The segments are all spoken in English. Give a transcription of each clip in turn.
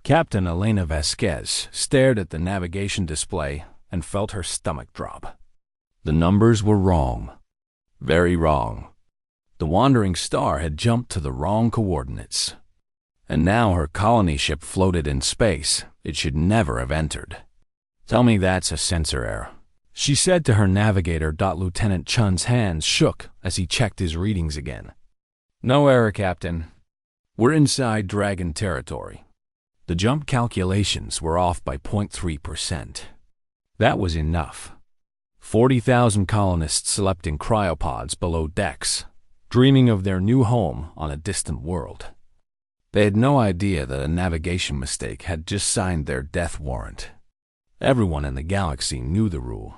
Captain Elena Vasquez stared at the navigation display and felt her stomach drop. The numbers were wrong. Very wrong. The wandering star had jumped to the wrong coordinates. And now her colony ship floated in space it should never have entered. "Tell me that's a sensor error," she said to her navigator. Lieutenant Chun's hands shook as he checked his readings again. "No error, Captain. We're inside Dragon territory." The jump calculations were off by 0.3%. That was enough. 40,000 colonists slept in cryopods below decks, dreaming of their new home on a distant world. They had no idea that a navigation mistake had just signed their death warrant. Everyone in the galaxy knew the rule.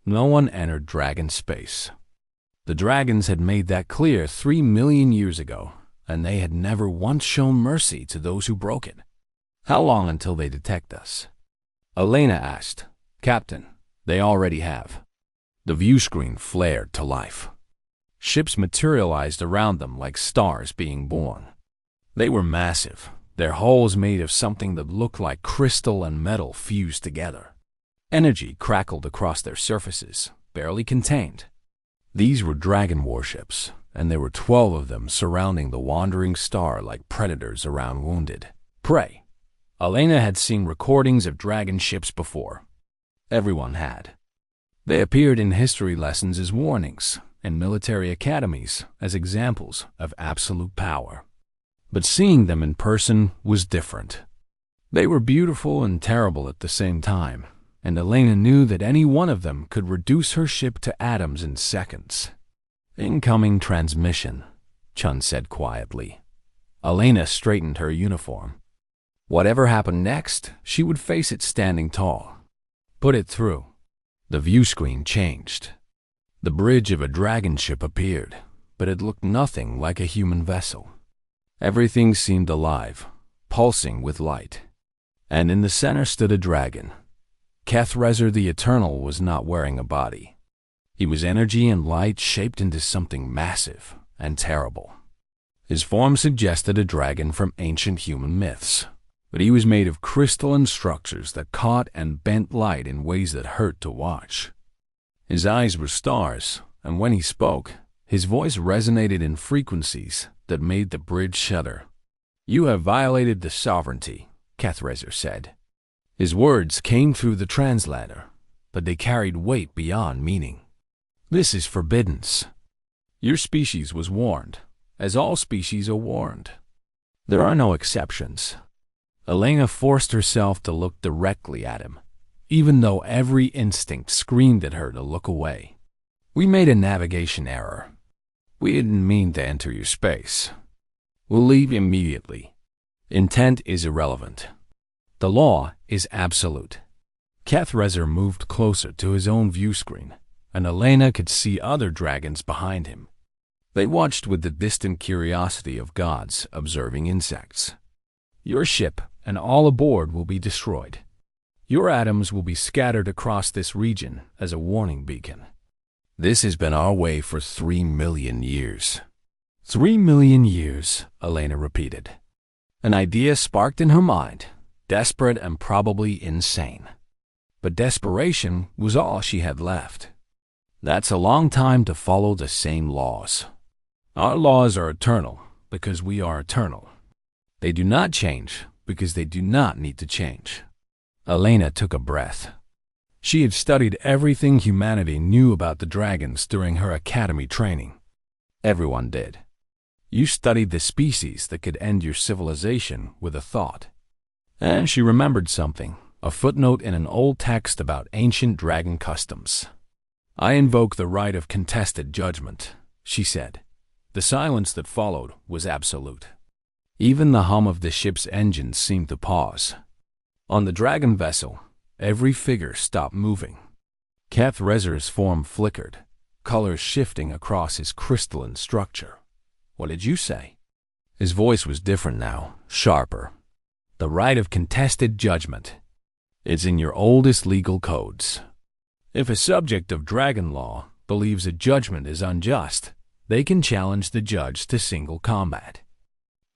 No one entered Dragon space. The Dragons had made that clear 3 million years ago, and they had never once shown mercy to those who broke it. "How long until they detect us?" Elena asked. "Captain, they already have." The view screen flared to life. Ships materialized around them like stars being born. They were massive, their hulls made of something that looked like crystal and metal fused together. Energy crackled across their surfaces, barely contained. These were Dragon warships, and there were 12 of them surrounding the wandering star like predators around wounded prey. Elena had seen recordings of Dragon ships before. Everyone had. They appeared in history lessons as warnings, and military academies as examples of absolute power. But seeing them in person was different. They were beautiful and terrible at the same time, and Elena knew that any one of them could reduce her ship to atoms in seconds. "Incoming transmission," Chun said quietly. Elena straightened her uniform. Whatever happened next, she would face it standing tall. "Put it through." The view screen changed. The bridge of a Dragon ship appeared, but it looked nothing like a human vessel. Everything seemed alive, pulsing with light. And in the center stood a Dragon. Kethrezer the Eternal was not wearing a body. He was energy and light shaped into something massive and terrible. His form suggested a dragon from ancient human myths, but he was made of crystalline structures that caught and bent light in ways that hurt to watch. His eyes were stars, and when he spoke, his voice resonated in frequencies that made the bridge shudder. "You have violated the sovereignty," Kethrezer said. His words came through the translator, but they carried weight beyond meaning. "This is forbiddance. Your species was warned, as all species are warned. There are no exceptions." Elena forced herself to look directly at him, even though every instinct screamed at her to look away. "We made a navigation error. We didn't mean to enter your space. We'll leave immediately. Intent is irrelevant. The law is absolute." Kethrezer moved closer to his own view screen, and Elena could see other dragons behind him. They watched with the distant curiosity of gods observing insects. "Your ship and all aboard will be destroyed. Your atoms will be scattered across this region as a warning beacon. This has been our way for 3 million years." 3 million years, Elena repeated. An idea sparked in her mind, desperate and probably insane. But desperation was all she had left. That's a long time to follow the same laws. Our laws are eternal because we are eternal. They do not change because they do not need to change. Elena took a breath. She had studied everything humanity knew about the dragons during her academy training. Everyone did. You studied the species that could end your civilization with a thought. And she remembered something, a footnote in an old text about ancient dragon customs. "I invoke the right of contested judgment," she said. The silence that followed was absolute. Even the hum of the ship's engines seemed to pause. On the dragon vessel, every figure stopped moving. Kethrezer's form flickered, colors shifting across his crystalline structure. "What did you say?" His voice was different now, sharper. "The right of contested judgment. It's in your oldest legal codes. If a subject of dragon law believes a judgment is unjust, they can challenge the judge to single combat.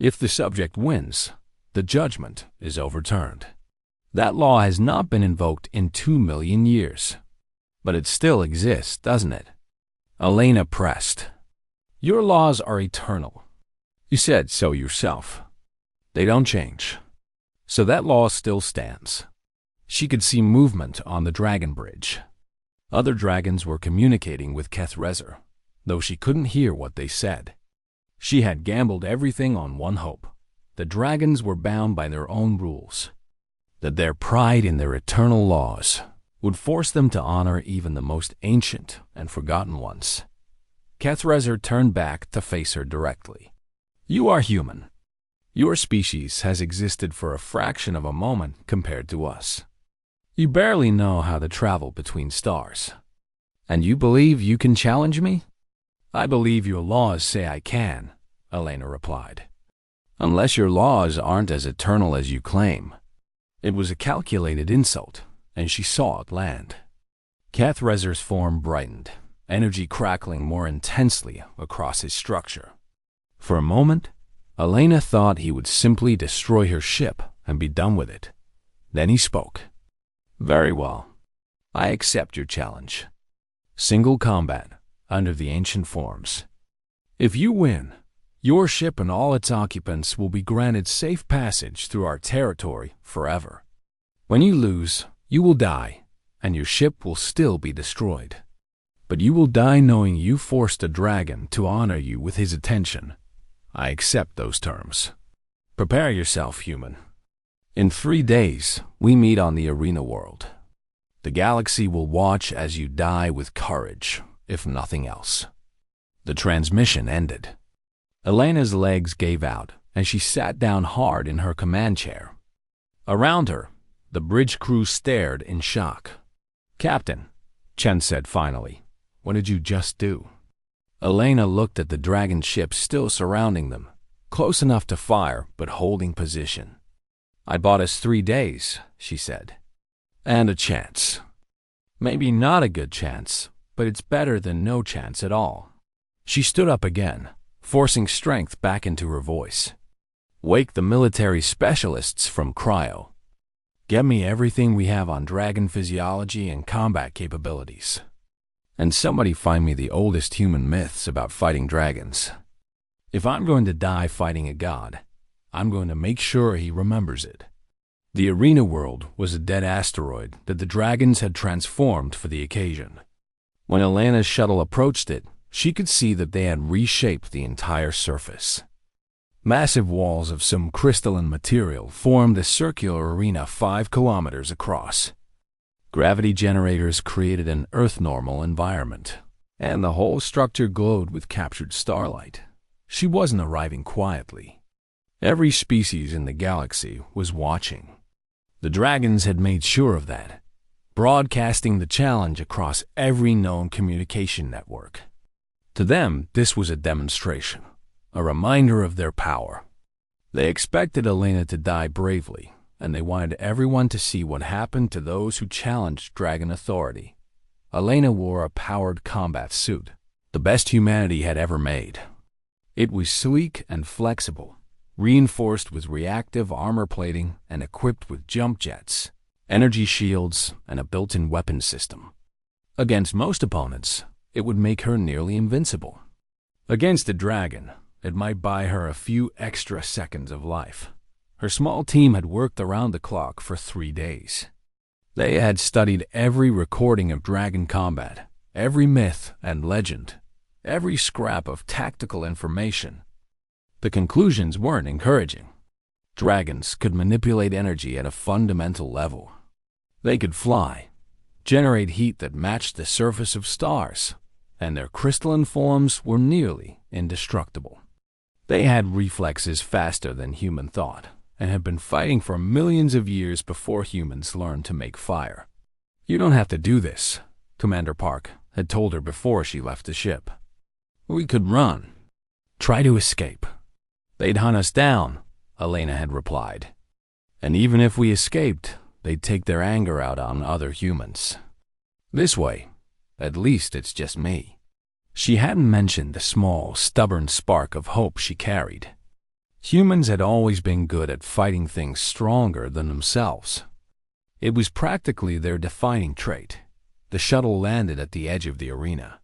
If the subject wins, the judgment is overturned. That law has not been invoked in 2 million years. But it still exists, doesn't it? Elena pressed. Your laws are eternal. You said so yourself. They don't change. So that law still stands. She could see movement on the dragon bridge. Other dragons were communicating with Kethrezer, though she couldn't hear what they said. She had gambled everything on one hope. The dragons were bound by their own rules, that their pride in their eternal laws would force them to honor even the most ancient and forgotten ones. Kethrezer turned back to face her directly. You are human. Your species has existed for a fraction of a moment compared to us. You barely know how to travel between stars. And you believe you can challenge me? I believe your laws say I can, Elena replied. Unless your laws aren't as eternal as you claim. It was a calculated insult, and she saw it land. Kethrezer's form brightened, energy crackling more intensely across his structure. For a moment, Elena thought he would simply destroy her ship and be done with it. Then he spoke. Very well. I accept your challenge. Single combat under the ancient forms. If you win, your ship and all its occupants will be granted safe passage through our territory forever. When you lose, you will die, and your ship will still be destroyed. But you will die knowing you forced a dragon to honor you with his attention. I accept those terms. Prepare yourself, human. In 3 days, we meet on the arena world. The galaxy will watch as you die with courage, if nothing else. The transmission ended. Elena's legs gave out, and she sat down hard in her command chair. Around her, the bridge crew stared in shock. Captain, Chen said finally, what did you just do? Elena looked at the dragon ships still surrounding them, close enough to fire but holding position. I bought us 3 days, she said. And a chance. Maybe not a good chance, but it's better than no chance at all. She stood up again, forcing strength back into her voice. Wake the military specialists from cryo. Get me everything we have on dragon physiology and combat capabilities. And somebody find me the oldest human myths about fighting dragons. If I'm going to die fighting a god, I'm going to make sure he remembers it. The arena world was a dead asteroid that the dragons had transformed for the occasion. When Elena's shuttle approached it, she could see that they had reshaped the entire surface. Massive walls of some crystalline material formed a circular arena 5 kilometers across. Gravity generators created an Earth-normal environment, and the whole structure glowed with captured starlight. She wasn't arriving quietly. Every species in the galaxy was watching. The dragons had made sure of that, broadcasting the challenge across every known communication network. To them, this was a demonstration, a reminder of their power. They expected Elena to die bravely, and they wanted everyone to see what happened to those who challenged dragon authority. Elena wore a powered combat suit, the best humanity had ever made. It was sleek and flexible, reinforced with reactive armor plating and equipped with jump jets, energy shields, and a built-in weapon system. Against most opponents, it would make her nearly invincible. Against a dragon, it might buy her a few extra seconds of life. Her small team had worked around the clock for 3 days. They had studied every recording of dragon combat, every myth and legend, every scrap of tactical information. The conclusions weren't encouraging. Dragons could manipulate energy at a fundamental level. They could fly, generate heat that matched the surface of stars, and their crystalline forms were nearly indestructible. They had reflexes faster than human thought, and had been fighting for millions of years before humans learned to make fire. You don't have to do this, Commander Park had told her before she left the ship. We could run. Try to escape. They'd hunt us down, Elena had replied. And even if we escaped, they'd take their anger out on other humans. This way, at least it's just me. She hadn't mentioned the small, stubborn spark of hope she carried. Humans had always been good at fighting things stronger than themselves. It was practically their defining trait. The shuttle landed at the edge of the arena.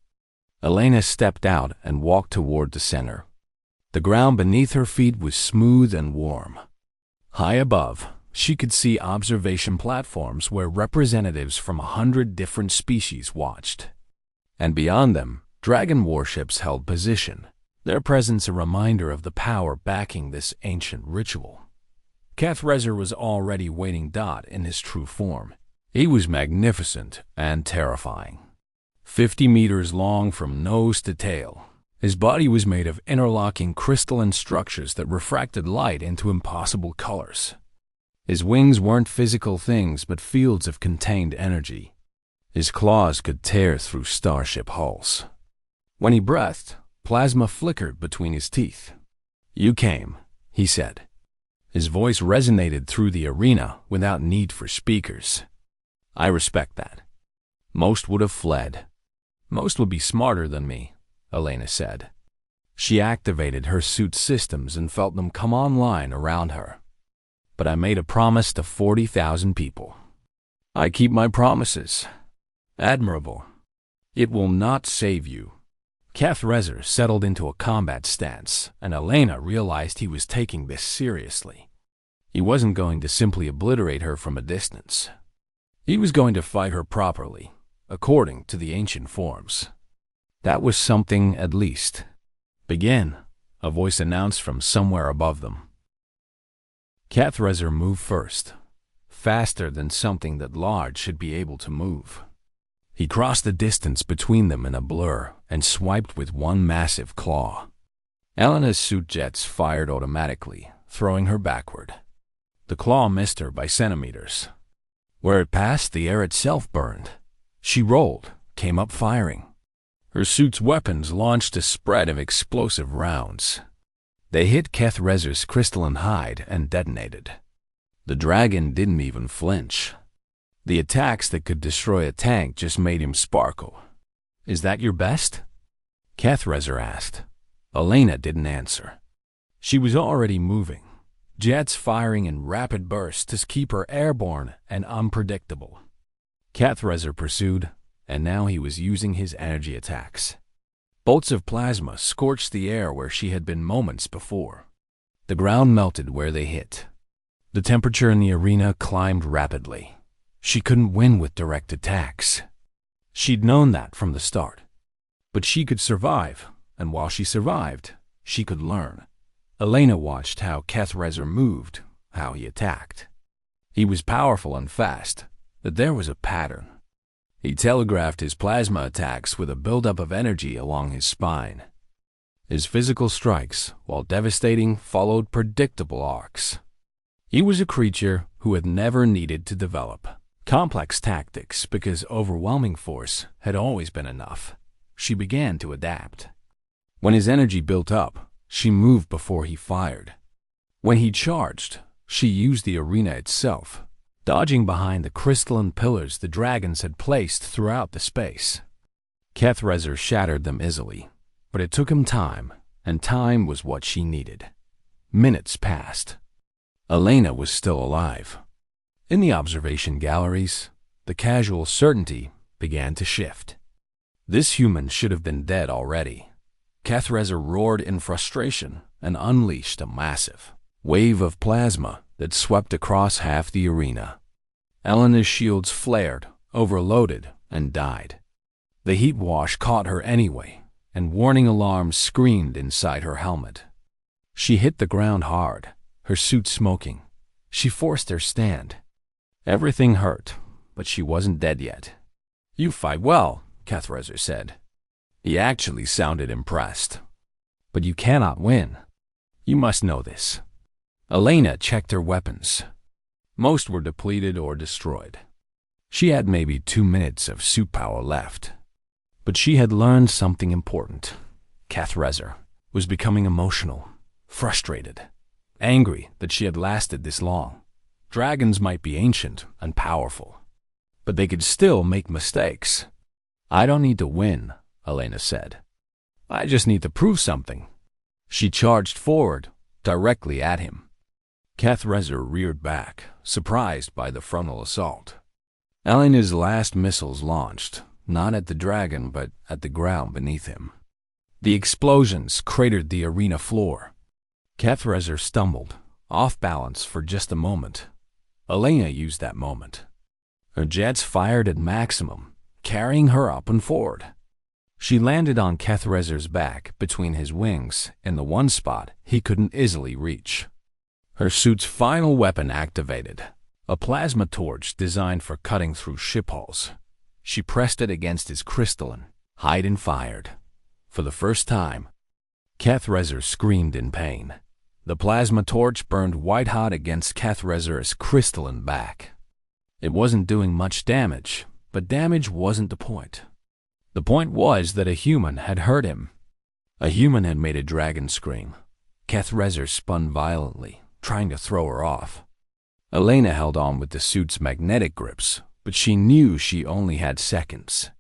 Elena stepped out and walked toward the center. The ground beneath her feet was smooth and warm. High above, she could see observation platforms where representatives from 100 different species watched. And beyond them, dragon warships held position, their presence a reminder of the power backing this ancient ritual. Kethrezer was already waiting Dot in his true form. He was magnificent and terrifying. 50 meters long from nose to tail, his body was made of interlocking crystalline structures that refracted light into impossible colors. His wings weren't physical things but fields of contained energy. His claws could tear through starship hulls. When he breathed, plasma flickered between his teeth. "You came," he said. His voice resonated through the arena without need for speakers. "I respect that. Most would have fled. Most would be smarter than me," Elena said. She activated her suit systems and felt them come online around her. "But I made a promise to 40,000 people. I keep my promises." "Admirable. It will not save you." Kethrezer settled into a combat stance, and Elena realized he was taking this seriously. He wasn't going to simply obliterate her from a distance. He was going to fight her properly, according to the ancient forms. That was something at least. "Begin," a voice announced from somewhere above them. Kethrezer moved first, faster than something that large should be able to move. He crossed the distance between them in a blur and swiped with one massive claw. Elena's suit jets fired automatically, throwing her backward. The claw missed her by centimeters. Where it passed, the air itself burned. She rolled, came up firing. Her suit's weapons launched a spread of explosive rounds. They hit Kethrezer's crystalline hide and detonated. The dragon didn't even flinch. The attacks that could destroy a tank just made him sparkle. "Is that your best?" Kethrezer asked. Elena didn't answer. She was already moving, jets firing in rapid bursts to keep her airborne and unpredictable. Kethrezer pursued, and now he was using his energy attacks. Bolts of plasma scorched the air where she had been moments before. The ground melted where they hit. The temperature in the arena climbed rapidly. She couldn't win with direct attacks. She'd known that from the start. But she could survive, and while she survived, she could learn. Elena watched how Kethrezer moved, how he attacked. He was powerful and fast, but there was a pattern. He telegraphed his plasma attacks with a buildup of energy along his spine. His physical strikes, while devastating, followed predictable arcs. He was a creature who had never needed to develop complex tactics because overwhelming force had always been enough. She began to adapt. When his energy built up, she moved before he fired. When he charged, she used the arena itself, dodging behind the crystalline pillars the dragons had placed throughout the space. Kethrezer shattered them easily, but it took him time, and time was what she needed. Minutes passed. Elena was still alive. In the observation galleries, the casual certainty began to shift. This human should have been dead already. Kethrezer roared in frustration and unleashed a massive wave of plasma that swept across half the arena. Elena's shields flared, overloaded, and died. The heat wash caught her anyway, and warning alarms screamed inside her helmet. She hit the ground hard, her suit smoking. She forced her stand. Everything hurt, but she wasn't dead yet. "You fight well," Kethrezer said. He actually sounded impressed. "But you cannot win. You must know this." Elena checked her weapons. Most were depleted or destroyed. She had maybe 2 minutes of suit power left. But she had learned something important. Kethrezer was becoming emotional, frustrated, angry that she had lasted this long. Dragons might be ancient and powerful, but they could still make mistakes. "I don't need to win," Elena said. "I just need to prove something." She charged forward, directly at him. Kethrezer reared back, surprised by the frontal assault. Elena's last missiles launched, not at the dragon but at the ground beneath him. The explosions cratered the arena floor. Kethrezer stumbled, off balance for just a moment. Elena used that moment. Her jets fired at maximum, carrying her up and forward. She landed on Kethrezer's back between his wings in the one spot he couldn't easily reach. Her suit's final weapon activated, a plasma torch designed for cutting through ship hulls. She pressed it against his crystalline hide and fired. For the first time, Kethrezer screamed in pain. The plasma torch burned white-hot against Kethrezer's crystalline back. It wasn't doing much damage, but damage wasn't the point. The point was that a human had hurt him. A human had made a dragon scream. Kethrezer spun violently, trying to throw her off. Elena held on with the suit's magnetic grips, but she knew she only had seconds.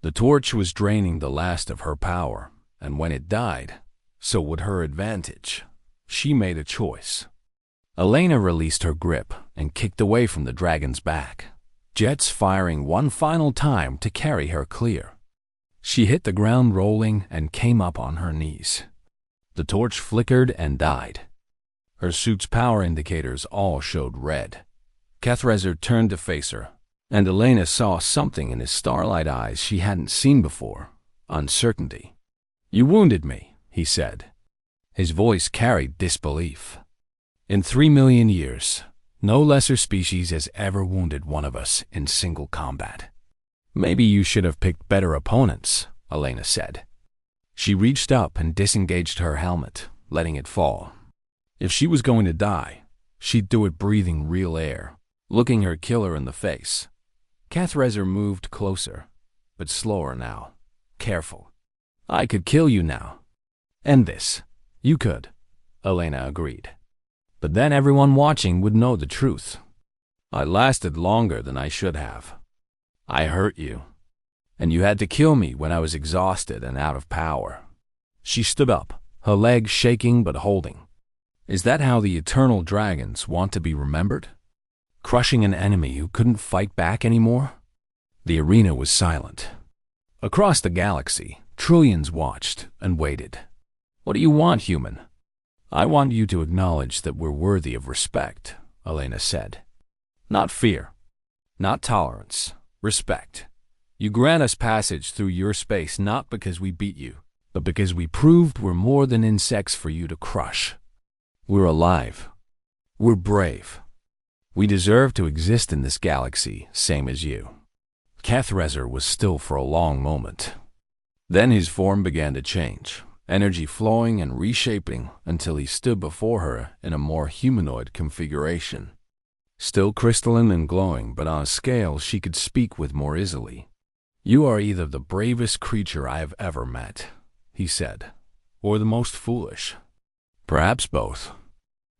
The torch was draining the last of her power, and when it died, so would her advantage. She made a choice. Elena released her grip and kicked away from the dragon's back, jets firing one final time to carry her clear. She hit the ground rolling and came up on her knees. The torch flickered and died. Her suit's power indicators all showed red. Kethrezer turned to face her, and Elena saw something in his starlight eyes she hadn't seen before: uncertainty. "You wounded me," he said. His voice carried disbelief. "In 3 million years, no lesser species has ever wounded one of us in single combat." "Maybe you should have picked better opponents," Elena said. She reached up and disengaged her helmet, letting it fall. If she was going to die, she'd do it breathing real air, looking her killer in the face. Kethrezer moved closer, but slower now, careful. "I could kill you now. End this." "You could," Elena agreed. "But then everyone watching would know the truth. I lasted longer than I should have. I hurt you, and you had to kill me when I was exhausted and out of power." She stood up, her legs shaking but holding. "Is that how the eternal dragons want to be remembered? Crushing an enemy who couldn't fight back anymore?" The arena was silent. Across the galaxy, trillions watched and waited. "What do you want, human?" "I want you to acknowledge that we're worthy of respect," Elena said. "Not fear, not tolerance, respect. You grant us passage through your space not because we beat you, but because we proved we're more than insects for you to crush. We're alive. We're brave. We deserve to exist in this galaxy, same as you." Kethrezer was still for a long moment. Then his form began to change, energy flowing and reshaping until he stood before her in a more humanoid configuration. Still crystalline and glowing, but on a scale she could speak with more easily. "You are either the bravest creature I have ever met," he said, "or the most foolish. Perhaps both."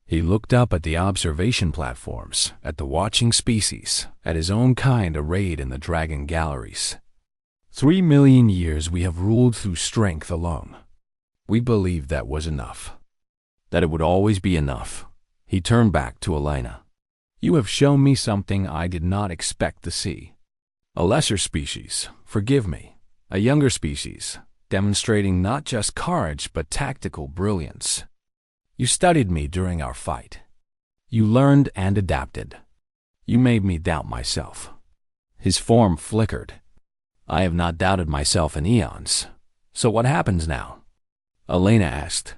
He looked up at the observation platforms, at the watching species, at his own kind arrayed in the dragon galleries. 3 million years we have ruled through strength alone. We believed that was enough, that it would always be enough. He turned back to Elena. "You have shown me something I did not expect to see. A lesser species, forgive me, a younger species, demonstrating not just courage but tactical brilliance. You studied me during our fight. You learned and adapted. You made me doubt myself." His form flickered. "I have not doubted myself in eons. So what happens now?" Elena asked.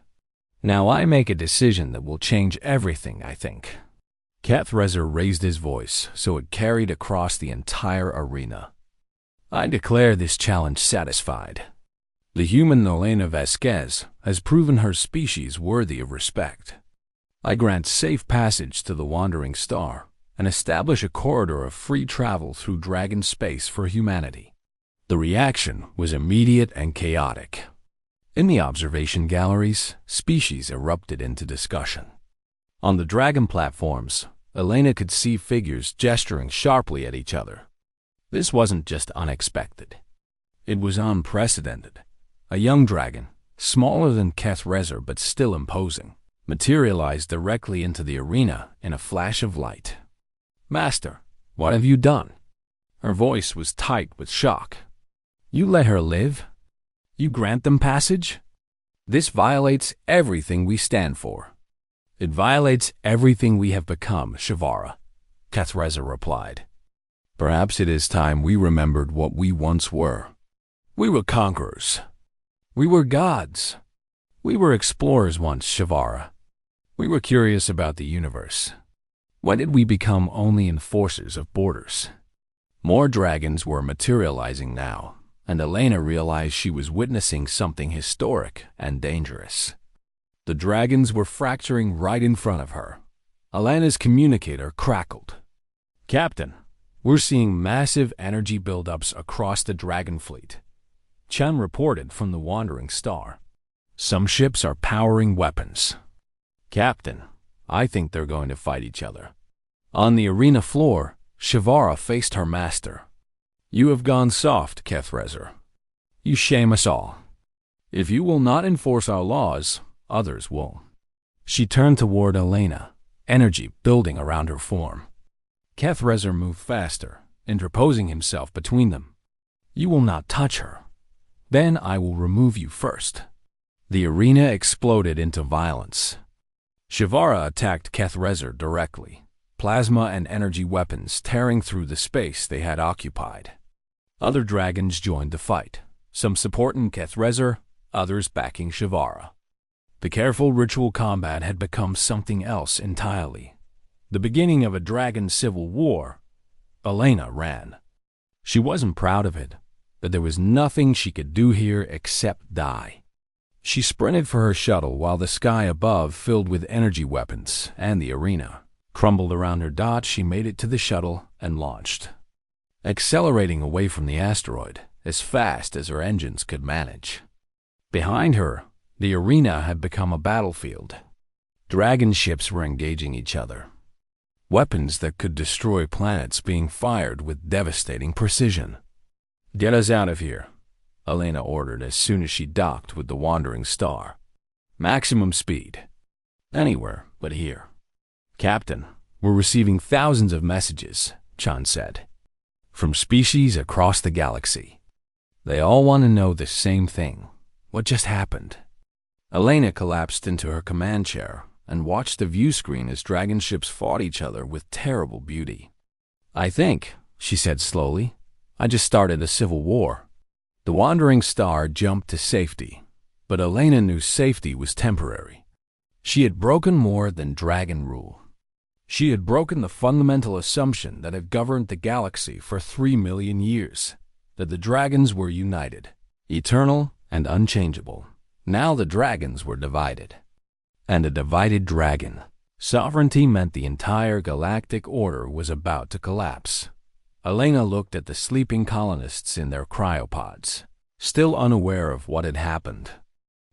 "Now I make a decision that will change everything, I think." Kethrezer raised his voice so it carried across the entire arena. "I declare this challenge satisfied. The human Elena Vasquez has proven her species worthy of respect. I grant safe passage to the wandering star and establish a corridor of free travel through dragon space for humanity." The reaction was immediate and chaotic. In the observation galleries, species erupted into discussion. On the dragon platforms, Elena could see figures gesturing sharply at each other. This wasn't just unexpected. It was unprecedented. A young dragon, smaller than Kethrezer but still imposing, materialized directly into the arena in a flash of light. "Master, what have you done?" Her voice was tight with shock. "You let her live? You grant them passage? This violates everything we stand for." "It violates everything we have become, Shivara," Cathreza replied. "Perhaps it is time we remembered what we once were. We were conquerors. We were gods. We were explorers once, Shivara. We were curious about the universe. When did we become only enforcers of borders?" More dragons were materializing now, and Elena realized she was witnessing something historic and dangerous. The dragons were fracturing right in front of her. Elena's communicator crackled. "Captain, we're seeing massive energy buildups across the dragon fleet," Chan reported from the Wandering Star. "Some ships are powering weapons." "Captain, I think they're going to fight each other." On the arena floor, Shivara faced her master. "You have gone soft, Cathreza. You shame us all. If you will not enforce our laws, others will." She turned toward Elena, energy building around her form. Cathreza moved faster, interposing himself between them. "You will not touch her. Then I will remove you first." The arena exploded into violence. Shivara attacked Cathreza directly, plasma and energy weapons tearing through the space they had occupied. Other dragons joined the fight, some supporting Cathreza, others backing Shivara. The careful ritual combat had become something else entirely. The beginning of a dragon civil war. Elena ran. She wasn't proud of it, but there was nothing she could do here except die. She sprinted for her shuttle while the sky above filled with energy weapons and the arena crumbled around her dot. She made it to the shuttle and launched, accelerating away from the asteroid as fast as her engines could manage. Behind her, the arena had become a battlefield. Dragon ships were engaging each other. Weapons that could destroy planets being fired with devastating precision. "Get us out of here," Elena ordered as soon as she docked with the Wandering Star. "Maximum speed. Anywhere but here." "Captain, we're receiving thousands of messages," Chan said, "from species across the galaxy. They all want to know the same thing. What just happened?" Elena collapsed into her command chair and watched the view screen as dragon ships fought each other with terrible beauty. "I think," she said slowly, "I just started a civil war." The Wandering Star jumped to safety, but Elena knew safety was temporary. She had broken more than dragon rule. She had broken the fundamental assumption that had governed the galaxy for 3 million years, that the dragons were united, eternal and unchangeable. Now the dragons were divided. And a divided dragon. Sovereignty meant the entire galactic order was about to collapse. Elena looked at the sleeping colonists in their cryopods, still unaware of what had happened.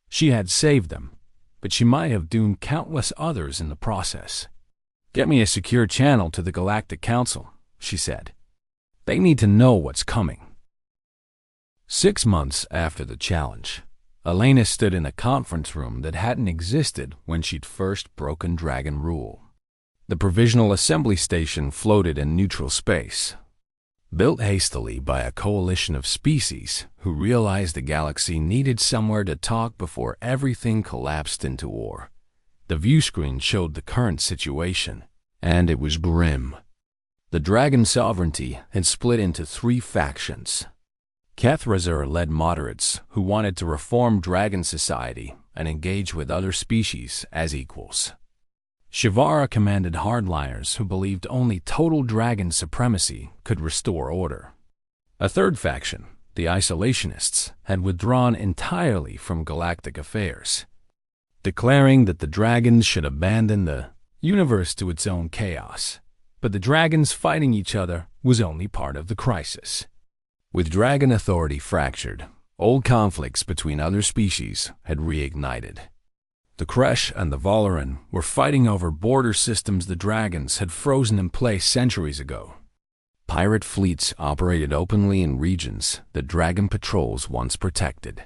She had saved them, but she might have doomed countless others in the process. "Get me a secure channel to the Galactic Council," she said. "They need to know what's coming." 6 months after the challenge, Elena stood in a conference room that hadn't existed when she'd first broken dragon rule. The provisional assembly station floated in neutral space, built hastily by a coalition of species who realized the galaxy needed somewhere to talk before everything collapsed into war. The view screen showed the current situation, and it was grim. The dragon sovereignty had split into 3 factions. Cathreza led moderates who wanted to reform dragon society and engage with other species as equals. Shivara commanded hardliners who believed only total dragon supremacy could restore order. A third faction, the isolationists, had withdrawn entirely from galactic affairs, declaring that the dragons should abandon the universe to its own chaos. But the dragons fighting each other was only part of the crisis. With dragon authority fractured, old conflicts between other species had reignited. The Kresh and the Valoran were fighting over border systems the dragons had frozen in place centuries ago. Pirate fleets operated openly in regions that dragon patrols once protected.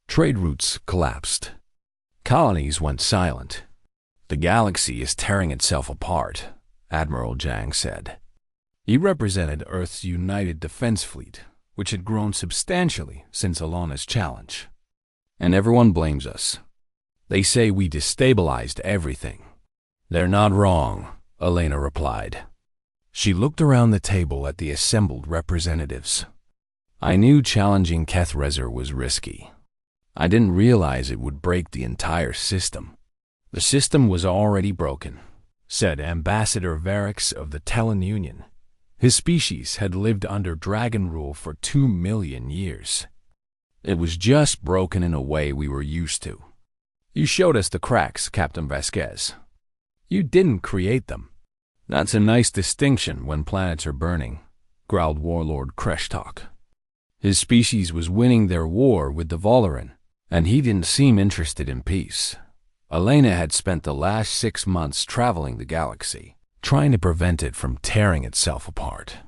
Trade routes collapsed. Colonies went silent, The galaxy is tearing itself apart, Admiral Zhang said. He represented Earth's United Defense Fleet, which had grown substantially since Alana's challenge. And everyone blames us. They say we destabilized everything. They're not wrong, Elena replied. She looked around the table at the assembled representatives. I knew challenging Kethrezer was risky. I didn't realize it would break the entire system. The system was already broken, said Ambassador Varix of the Tellan Union. His species had lived under dragon rule for 2 million years. It was just broken in a way we were used to. You showed us the cracks, Captain Vasquez. You didn't create them. That's a nice distinction when planets are burning, growled Warlord Kreshtok. His species was winning their war with the Valoran, and he didn't seem interested in peace. Elena had spent the last 6 months traveling the galaxy, trying to prevent it from tearing itself apart.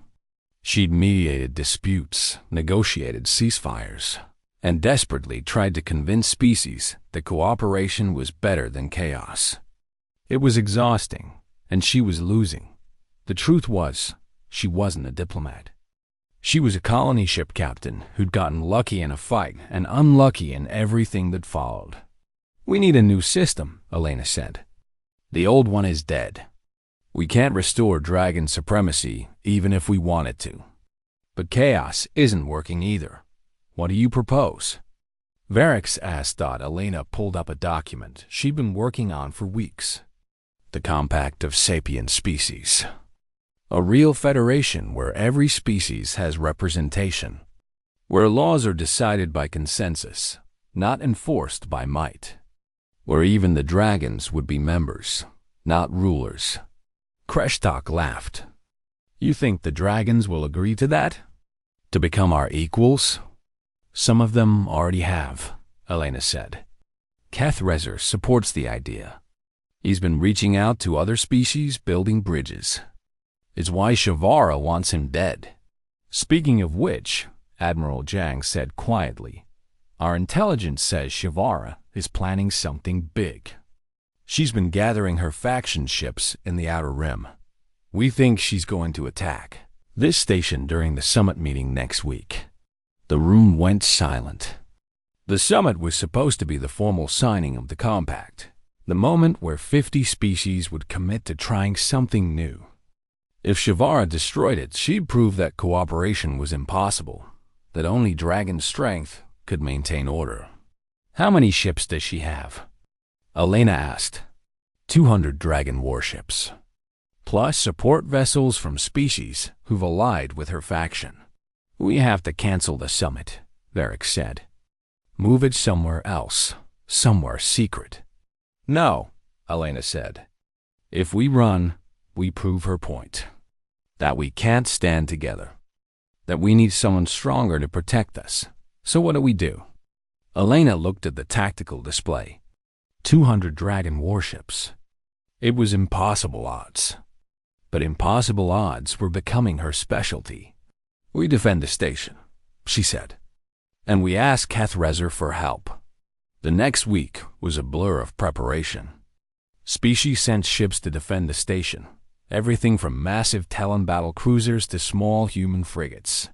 She'd mediated disputes, negotiated ceasefires, and desperately tried to convince species that cooperation was better than chaos. It was exhausting, and she was losing. The truth was, she wasn't a diplomat. She was a colony ship captain who'd gotten lucky in a fight and unlucky in everything that followed. We need a new system, Elena said. The old one is dead. We can't restore dragon supremacy even if we wanted to. But chaos isn't working either. What do you propose? Varix asked. Elena pulled up a document she'd been working on for weeks. The Compact of Sapient Species. A real federation where every species has representation. Where laws are decided by consensus, not enforced by might. Where even the dragons would be members, not rulers. Kreshtok laughed. You think the dragons will agree to that? To become our equals? Some of them already have, Elena said. Kethrezer supports the idea. He's been reaching out to other species, building bridges. It's why Shavara wants him dead. Speaking of which, Admiral Zhang said quietly, our intelligence says Shavara is planning something big. She's been gathering her faction ships in the Outer Rim. We think she's going to attack this station during the summit meeting next week. The room went silent. The summit was supposed to be the formal signing of the compact, the moment where 50 species would commit to trying something new. If Shavara destroyed it, she'd prove that cooperation was impossible, that only dragon strength could maintain order. How many ships does she have? Elena asked. 200 dragon warships, plus support vessels from species who've allied with her faction. We have to cancel the summit, Varix said. Move it somewhere else, somewhere secret. No, Elena said. If we run, we prove her point. That we can't stand together. That we need someone stronger to protect us. So what do? Elena looked at the tactical display. 200 dragon warships. It was impossible odds. But impossible odds were becoming her specialty. We defend the station, she said. And we asked Kethrezer for help. The next week was a blur of preparation. Species sent ships to defend the station. Everything from massive Talon battle cruisers to small human frigates.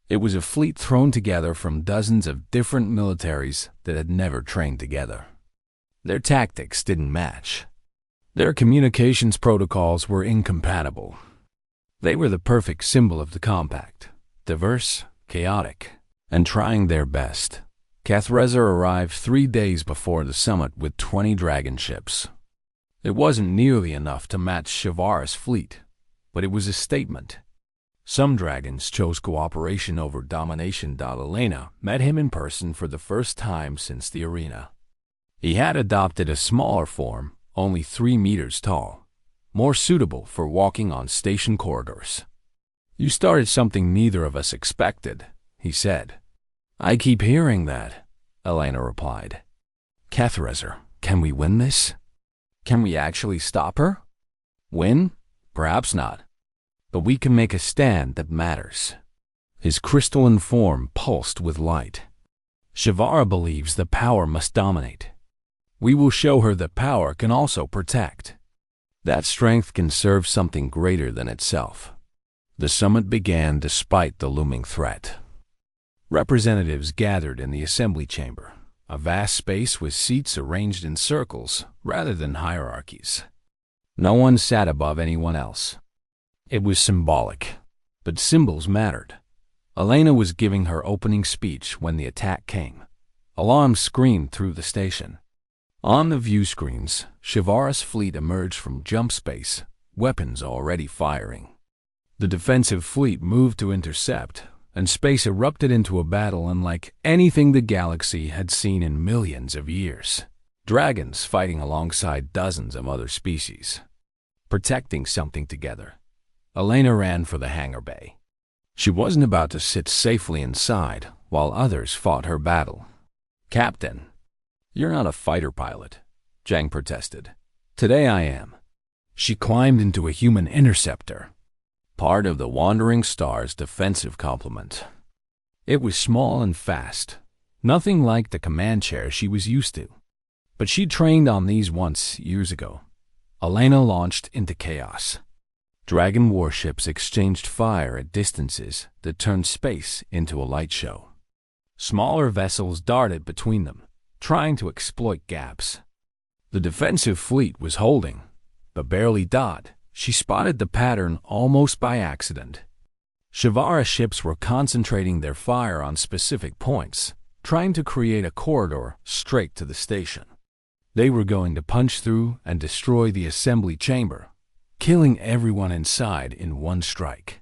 It was a fleet thrown together from dozens of different militaries that had never trained together. Their tactics didn't match. Their communications protocols were incompatible. They were the perfect symbol of the compact, diverse, chaotic, and trying their best. Kethrezer arrived 3 days before the summit with 20 dragon ships. It wasn't nearly enough to match Shavara's fleet, but it was a statement. Some dragons chose cooperation over domination. Elena met him in person for the first time since the arena. He had adopted a smaller form, only 3 meters tall, more suitable for walking on station corridors. You started something neither of us expected, he said. I keep hearing that, Elena replied. Kethrezer, can we win this? Can we actually stop her? Win? Perhaps not. But we can make a stand that matters. His crystalline form pulsed with light. Shavara believes the power must dominate. We will show her that power can also protect. That strength can serve something greater than itself. The summit began despite the looming threat. Representatives gathered in the assembly chamber, a vast space with seats arranged in circles rather than hierarchies. No one sat above anyone else. It was symbolic, but symbols mattered. Elena was giving her opening speech when the attack came. Alarms screamed through the station. On the view screens, Shivara's fleet emerged from jump space, weapons already firing. The defensive fleet moved to intercept, and space erupted into a battle unlike anything the galaxy had seen in millions of years. Dragons fighting alongside dozens of other species, protecting something together. Elena ran for the hangar bay. She wasn't about to sit safely inside while others fought her battle. "Captain, you're not a fighter pilot," Zhang protested. "Today I am." She climbed into a human interceptor, part of the Wandering Star's defensive complement. It was small and fast, nothing like the command chair she was used to. But she trained on these once years ago. Elena launched into chaos. Dragon warships exchanged fire at distances that turned space into a light show. Smaller vessels darted between them, trying to exploit gaps. The defensive fleet was holding, but barely dodged. She spotted the pattern almost by accident. Shivara ships were concentrating their fire on specific points, trying to create a corridor straight to the station. They were going to punch through and destroy the assembly chamber, killing everyone inside in one strike.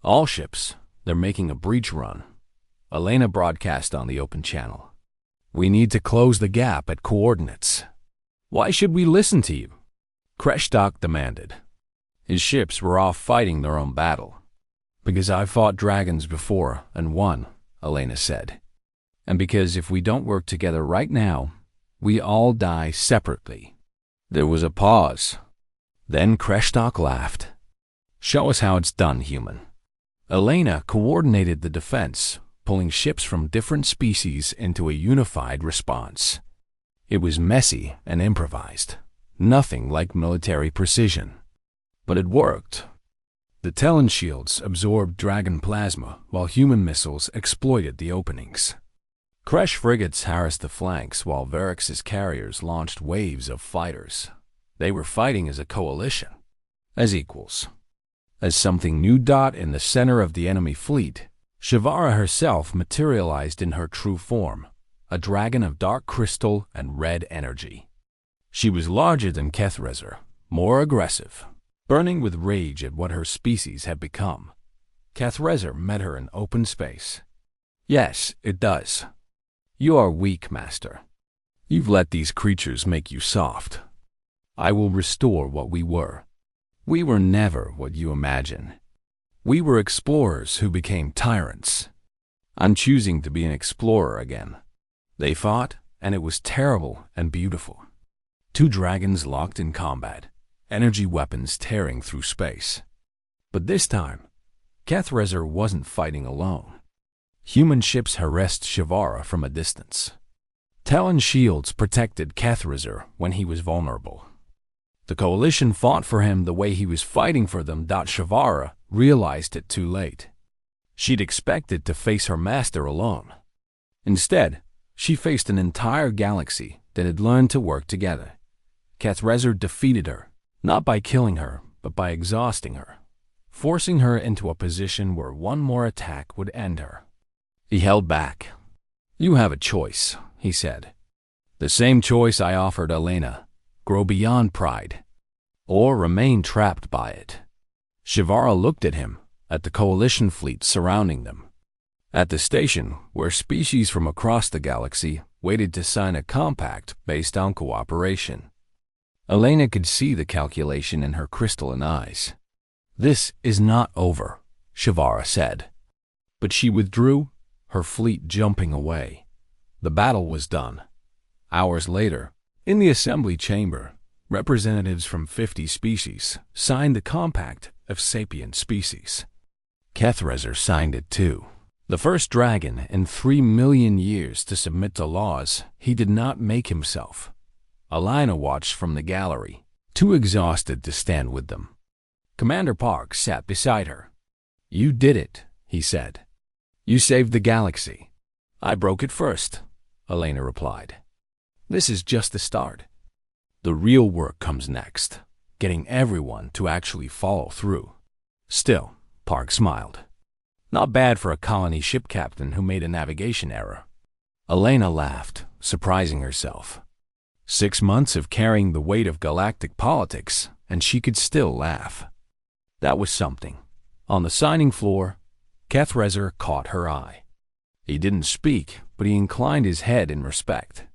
"All ships, they're making a breach run," Elena broadcast on the open channel. "We need to close the gap at coordinates." "Why should we listen to you?" Kreshtok demanded. His ships were off fighting their own battle. "Because I fought dragons before and won," Elena said. "And because if we don't work together right now, we all die separately." There was a pause. Then Kreshtok laughed. "Show us how it's done, human." Elena coordinated the defense, pulling ships from different species into a unified response. It was messy and improvised, nothing like military precision. But it worked. The Talon shields absorbed dragon plasma, while human missiles exploited the openings. Kresh frigates harassed the flanks, while Varix's carriers launched waves of fighters. They were fighting as a coalition, as equals. As something new dot in the center of the enemy fleet, Shivara herself materialized in her true form, a dragon of dark crystal and red energy. She was larger than Kethrezer, more aggressive, burning with rage at what her species had become. Kethrezer met her in open space. "Yes, it does. You are weak, Master. You've let these creatures make you soft. I will restore what we were. We were never what you imagine. We were explorers who became tyrants. I'm choosing to be an explorer again." They fought, and it was terrible and beautiful. Two dragons locked in combat, energy weapons tearing through space. But this time, Kethrezer wasn't fighting alone. Human ships harassed Shivara from a distance. Talon shields protected Kethrezer when he was vulnerable. The coalition fought for him the way he was fighting for them. Shivara realized it too late. She'd expected to face her master alone. Instead, she faced an entire galaxy that had learned to work together. Kethrezer defeated her, not by killing her, but by exhausting her, forcing her into a position where one more attack would end her. He held back. "You have a choice," he said. "The same choice I offered Elena. Grow beyond pride, or remain trapped by it." Shivara looked at him, at the coalition fleet surrounding them, at the station where species from across the galaxy waited to sign a compact based on cooperation. Elena could see the calculation in her crystalline eyes. "This is not over," Shivara said. But she withdrew, her fleet jumping away. The battle was done. Hours later, in the assembly chamber, representatives from 50 species signed the compact of sapient species. Kethrezer signed it too. The first dragon in 3 million years to submit to laws he did not make himself. Elena watched from the gallery, too exhausted to stand with them. Commander Park sat beside her. "You did it," he said. "You saved the galaxy." "I broke it first," Elena replied. "This is just the start. The real work comes next, getting everyone to actually follow through." Still, Park smiled. Not bad for a colony ship captain who made a navigation error. Elena laughed, surprising herself. 6 months of carrying the weight of galactic politics, and she could still laugh. That was something. On the signing floor, Keth Rezer caught her eye. He didn't speak, but he inclined his head in respect.